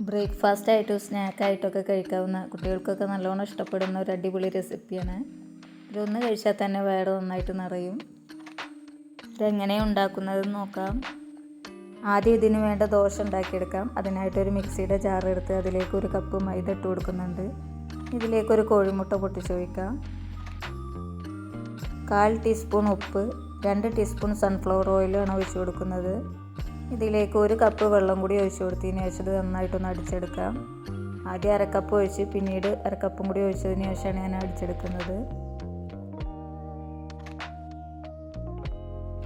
ബ്രേക്ക്ഫാസ്റ്റായിട്ടും സ്നാക്കായിട്ടൊക്കെ കഴിക്കാവുന്ന കുട്ടികൾക്കൊക്കെ നല്ലോണം ഇഷ്ടപ്പെടുന്ന ഒരു അടിപൊളി റെസിപ്പിയാണ്. ഇതൊന്ന് കഴിച്ചാൽ തന്നെ വയറ് നന്നായിട്ട് നിറയും. ഇതെങ്ങനെയാണ് ഉണ്ടാക്കുന്നതെന്ന് നോക്കാം. ആദ്യം ഇതിന് വേണ്ട ദോശ ഉണ്ടാക്കിയെടുക്കാം. അതിനായിട്ടൊരു മിക്സിയുടെ ജാർ എടുത്ത് അതിലേക്ക് 1 കപ്പ് മൈദ ഇട്ട് കൊടുക്കുന്നുണ്ട്. ഇതിലേക്കൊരു കോഴിമുട്ട പൊട്ടിച്ചൊഴിക്കാം. 1/4 ടീസ്പൂൺ ഉപ്പ്, 2 ടീസ്പൂൺ സൺഫ്ലവർ ഓയിലാണ് ഒഴിച്ചു കൊടുക്കുന്നത്. ഇതിലേക്ക് 1 കപ്പ് വെള്ളം കൂടി ഒഴിച്ചു കൊടുത്തതിന് ശേഷം ഇത് നന്നായിട്ടൊന്ന് അടിച്ചെടുക്കാം. ആദ്യം 1/2 കപ്പ് ഒഴിച്ച് പിന്നീട് 1/2 കപ്പും കൂടി ഒഴിച്ചതിന് ശേഷമാണ് ഞാൻ അടിച്ചെടുക്കുന്നത്.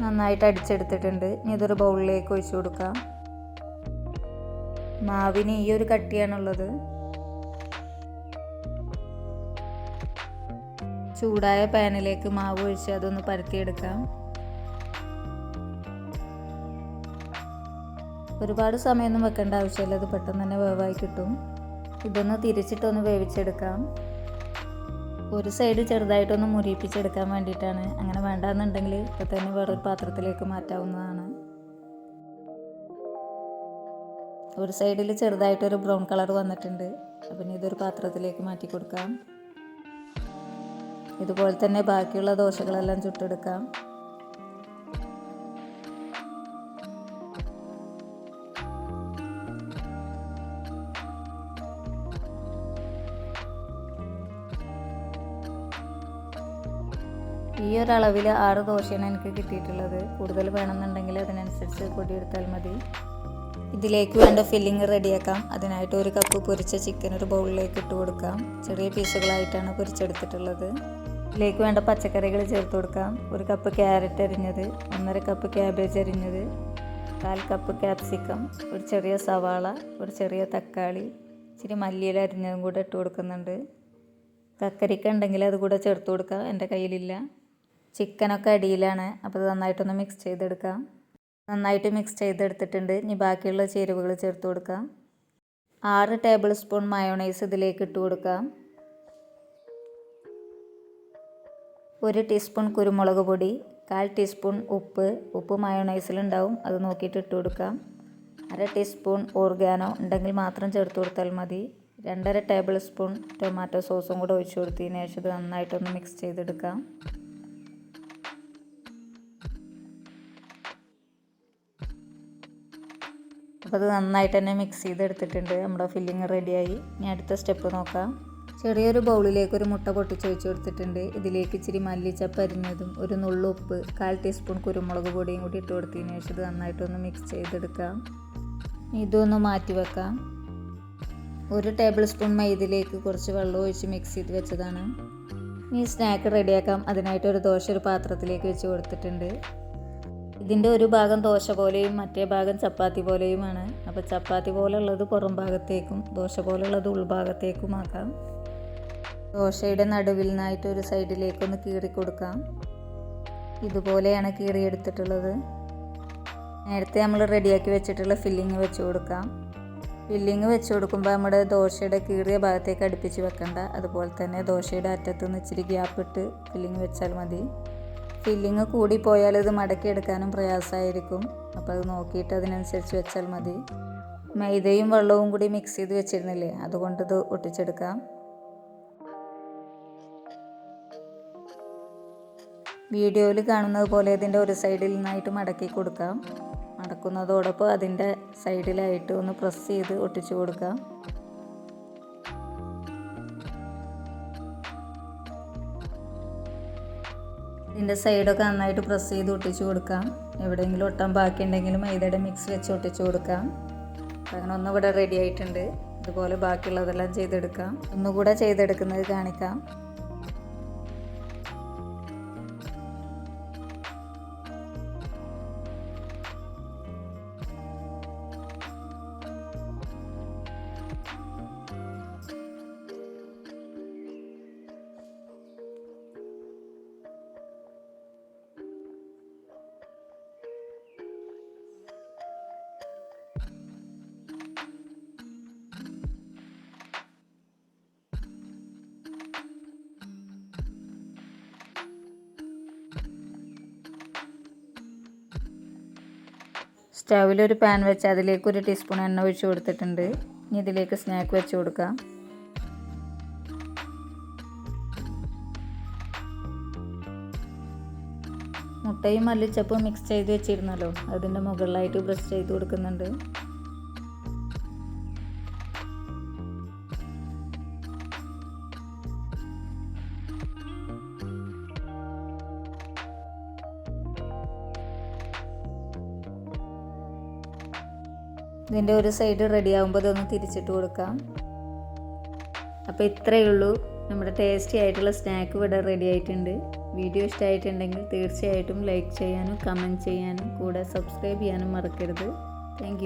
നന്നായിട്ട് അടിച്ചെടുത്തിട്ടുണ്ട്. ഇനി ഇതൊരു ബൗളിലേക്ക് ഒഴിച്ചു കൊടുക്കാം. മാവിന് ഈ ഒരു കട്ടിയാണുള്ളത്. ചൂടായ പാനിലേക്ക് മാവ് ഒഴിച്ച് അതൊന്ന് പരത്തിയെടുക്കാം. ഒരുപാട് സമയമൊന്നും വെക്കേണ്ട ആവശ്യമില്ല. ഇത് പെട്ടെന്ന് തന്നെ വേവായി കിട്ടും. ഇതൊന്ന് തിരിച്ചിട്ടൊന്ന് വേവിച്ചെടുക്കാം. ഒരു സൈഡ് ചെറുതായിട്ടൊന്ന് മുരിപ്പിച്ചെടുക്കാൻ വേണ്ടിയിട്ടാണ്. അങ്ങനെ വേണ്ടാന്നുണ്ടെങ്കിൽ ഇപ്പോൾ തന്നെ വേറൊരു പാത്രത്തിലേക്ക് മാറ്റാവുന്നതാണ്. ഒരു സൈഡിൽ ചെറുതായിട്ടൊരു ബ്രൗൺ കളർ വന്നിട്ടുണ്ട്. അപ്പം ഇതൊരു പാത്രത്തിലേക്ക് മാറ്റി കൊടുക്കാം. ഇതുപോലെ തന്നെ ബാക്കിയുള്ള ദോശകളെല്ലാം ചുട്ടെടുക്കാം. ഈ ഒരളവിൽ 6 ദോശയാണ് എനിക്ക് കിട്ടിയിട്ടുള്ളത്. കൂടുതൽ വേണമെന്നുണ്ടെങ്കിൽ അതിനനുസരിച്ച് പൊടിയെടുത്താൽ മതി. ഇതിലേക്ക് വേണ്ട ഫില്ലിങ് റെഡിയാക്കാം. അതിനായിട്ട് 1 കപ്പ് പൊരിച്ച ചിക്കൻ ഒരു ബൗളിലേക്ക് ഇട്ട് കൊടുക്കാം. ചെറിയ പീസുകളായിട്ടാണ് പൊരിച്ചെടുത്തിട്ടുള്ളത്. ഇതിലേക്ക് വേണ്ട പച്ചക്കറികൾ ചേർത്ത് കൊടുക്കാം. 1 കപ്പ് ക്യാരറ്റ് അരിഞ്ഞത്, 1.5 കപ്പ് ക്യാബേജ് അരിഞ്ഞത്, 1/4 കപ്പ് ക്യാപ്സിക്കം, ഒരു ചെറിയ സവാള, ഒരു ചെറിയ തക്കാളി, ഇച്ചിരി മല്ലിയില അരിഞ്ഞതും കൂടെ ഇട്ട് കൊടുക്കുന്നുണ്ട്. കക്കരിക്ക ഉണ്ടെങ്കിൽ അത് കൂടെ ചേർത്ത് കൊടുക്കാം. എൻ്റെ കയ്യിലില്ല. ചിക്കനൊക്കെ അടിയിലാണ്. അപ്പോൾ ഇത് നന്നായിട്ടൊന്ന് മിക്സ് ചെയ്തെടുക്കാം. നന്നായിട്ട് മിക്സ് ചെയ്തെടുത്തിട്ടുണ്ട്. ഇനി ബാക്കിയുള്ള ചേരുവകൾ ചേർത്ത് കൊടുക്കാം. 6 ടേബിൾ സ്പൂൺ മയോണൈസ് ഇതിലേക്ക് ഇട്ട് കൊടുക്കാം. 1 ടീസ്പൂൺ കുരുമുളക് പൊടി, 1/4 ടീസ്പൂൺ ഉപ്പ് മയോണൈസിലുണ്ടാവും, അത് നോക്കിയിട്ട് ഇട്ട് കൊടുക്കാം. 1/2 ടീസ്പൂൺ ഓർഗാനോ ഉണ്ടെങ്കിൽ മാത്രം ചേർത്ത് കൊടുത്താൽ മതി. 2.5 ടേബിൾ സ്പൂൺ ടൊമാറ്റോ സോസും കൂടെ ഒഴിച്ചു കൊടുത്തതിന് ശേഷം ഇത് നന്നായിട്ടൊന്ന് മിക്സ് ചെയ്തെടുക്കാം. അപ്പോൾ അത് നന്നായിട്ട് തന്നെ മിക്സ് ചെയ്തെടുത്തിട്ടുണ്ട്. നമ്മുടെ ഫില്ലിങ് റെഡിയായി. ഇനി അടുത്ത സ്റ്റെപ്പ് നോക്കാം. ചെറിയൊരു ബൗളിലേക്ക് 1 മുട്ട പൊട്ടിച്ചൊഴിച്ച് കൊടുത്തിട്ടുണ്ട്. ഇതിലേക്ക് ഇച്ചിരി മല്ലിച്ചപ്പ് അരിഞ്ഞതും, ഒരു നുള്ളു ഉപ്പ്, 1/4 ടീസ്പൂൺ കുരുമുളക് പൊടിയും കൂടി ഇട്ട് കൊടുത്തതിന് ശേഷം ഇത് നന്നായിട്ടൊന്ന് മിക്സ് ചെയ്തെടുക്കാം. ഇതൊന്ന് മാറ്റി വെക്കാം. 1 ടേബിൾ സ്പൂൺ മൈദയിലേക്ക് കുറച്ച് വെള്ളം ഒഴിച്ച് മിക്സ് ചെയ്ത് വെച്ചതാണ്. ഈ സ്നാക്ക് റെഡിയാക്കാം. അതിനായിട്ട് ഒരു ദോശ ഒരു പാത്രത്തിലേക്ക് വെച്ച് കൊടുത്തിട്ടുണ്ട്. ഇതിൻ്റെ ഒരു ഭാഗം ദോശ പോലെയും മറ്റേ ഭാഗം ചപ്പാത്തി പോലെയുമാണ്. അപ്പോൾ ചപ്പാത്തി പോലെയുള്ളത് പുറം ഭാഗത്തേക്കും ദോശ പോലെയുള്ളത് ഉൾഭാഗത്തേക്കും ആക്കാം. ദോശയുടെ നടുവിൽ നിന്നായിട്ട് ഒരു സൈഡിലേക്കൊന്ന് കീറി കൊടുക്കാം. ഇതുപോലെയാണ് കീറിയെടുത്തിട്ടുള്ളത്. നേരത്തെ നമ്മൾ റെഡിയാക്കി വെച്ചിട്ടുള്ള ഫില്ലിങ് വെച്ച് കൊടുക്കാം. ഫില്ലിങ് വെച്ച് കൊടുക്കുമ്പോൾ നമ്മുടെ ദോശയുടെ കീറിയ ഭാഗത്തേക്ക് അടുപ്പിച്ച് വെക്കണ്ട. അതുപോലെ തന്നെ ദോശയുടെ അറ്റത്തുനിന്ന് ഇച്ചിരി ഗ്യാപ്പ് ഇട്ട് ഫില്ലിങ് വെച്ചാൽ മതി. ഫില്ലിങ് കൂടിപ്പോയാൽ ഇത് മടക്കിയെടുക്കാനും പ്രയാസമായിരിക്കും. അപ്പോൾ അത് നോക്കിയിട്ട് അതിനനുസരിച്ച് വെച്ചാൽ മതി. മൈദയും വെള്ളവും കൂടി മിക്സ് ചെയ്ത് വെച്ചിരുന്നില്ലേ, അതുകൊണ്ട് ഇത് ഒട്ടിച്ചെടുക്കാം. വീഡിയോയിൽ കാണുന്നത് പോലെ ഇതിൻ്റെ ഒരു സൈഡിൽ നിന്നായിട്ട് മടക്കി കൊടുക്കാം. മടക്കുന്നതോടൊപ്പം അതിൻ്റെ സൈഡിലായിട്ട് ഒന്ന് പ്രസ് ചെയ്ത് ഒട്ടിച്ചു കൊടുക്കാം. ഇതിൻ്റെ സൈഡൊക്കെ നന്നായിട്ട് പ്രസ് ചെയ്ത് ഒട്ടിച്ചു കൊടുക്കാം. എവിടെയെങ്കിലും ഒട്ടാൻ ബാക്കിയുണ്ടെങ്കിലും മൈദയുടെ മിക്സ് വെച്ച് ഒട്ടിച്ചു കൊടുക്കാം. അങ്ങനെ ഒന്നുകൂടെ റെഡി ആയിട്ടുണ്ട്. ഇതുപോലെ ബാക്കിയുള്ളതെല്ലാം ചെയ്തെടുക്കാം. ഒന്നുകൂടെ ചെയ്തെടുക്കുന്നത് കാണിക്കാം. സ്റ്റൗവിലൊരു പാൻ വെച്ച് അതിലേക്ക് 1 ടീസ്പൂൺ എണ്ണ ഒഴിച്ച് കൊടുത്തിട്ടുണ്ട്. ഇനി ഇതിലേക്ക് സ്നാക്ക് വെച്ച് കൊടുക്കാം. മുട്ടയും മല്ലിച്ചപ്പും മിക്സ് ചെയ്ത് വെച്ചിരുന്നല്ലോ, അതിൻ്റെ മുകളിലായിട്ട് ബ്രഷ് ചെയ്ത് കൊടുക്കുന്നുണ്ട്. ഇതിൻ്റെ ഒരു സൈഡ് റെഡി ആകുമ്പോൾ ഇതൊന്ന് തിരിച്ചിട്ട് കൊടുക്കാം. അപ്പോൾ ഇത്രയേ ഉള്ളൂ, നമ്മുടെ ടേസ്റ്റി ആയിട്ടുള്ള സ്നാക്ക് ഇവിടെ റെഡി ആയിട്ടുണ്ട്. വീഡിയോ ഇഷ്ടമായിട്ടുണ്ടെങ്കിൽ തീർച്ചയായിട്ടും ലൈക്ക് ചെയ്യാനും കമൻറ്റ് ചെയ്യാനും കൂടെ സബ്സ്ക്രൈബ് ചെയ്യാനും മറക്കരുത്. താങ്ക്